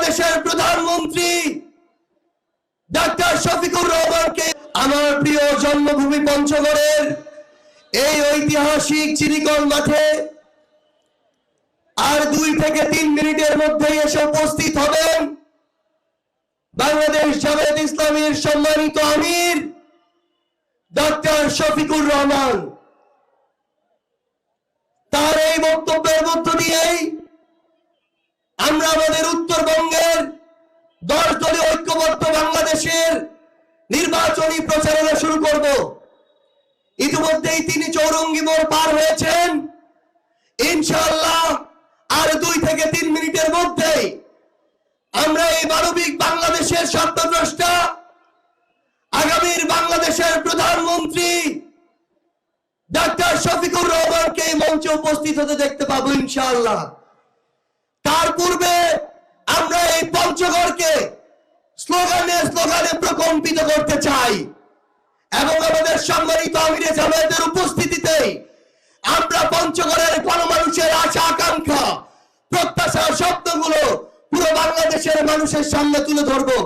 বাংলাদেশের প্রধানমন্ত্রী ডাক্তার শফিকুর রহমানকে আমার প্রিয় জন্মভূমি পঞ্চগড়ের এই ঐতিহাসিক চিনিকল মাঠে আর 2 থেকে 3 মিনিটের মধ্যে এসে উপস্থিত হবেন বাংলাদেশ জামায়াত ইসলামীর সম্মানিত আমির ডাক্তার শফিকুর রহমান। তার এই বক্তব্যের মধ্য দিয়েই আমরা আমাদের উত্তরবঙ্গের 10 দলীয় ঐক্যবদ্ধ বাংলাদেশের নির্বাচনী প্রচারণা শুরু করব। ইতিমধ্যেই তিনি চৌরঙ্গি মোড় পার হয়েছেন। ইনশাআল্লাহ আর 2 থেকে 3 মিনিটের মধ্যেই আমরা এই মানবিক বাংলাদেশের স্বপ্নদ্রষ্টা আগামীর বাংলাদেশের প্রধানমন্ত্রী ডাক্তার শফিকুর রহমানকে এই মঞ্চে উপস্থিত হতে দেখতে পাবো ইনশাআল্লাহ। তার পূর্বে আমরা এই পঞ্চগড়কে স্লোগানে স্লোগানে প্রকম্পিত করতে চাই এবং আমাদের সম্মানিত আমিরে জামায়াতের উপস্থিতিতে আমরা পঞ্চগড়ের গণমানুষের আশা আকাঙ্ক্ষা প্রত্যাশা স্বপ্নগুলো পুরো বাংলাদেশের মানুষের সামনে তুলে ধরবো।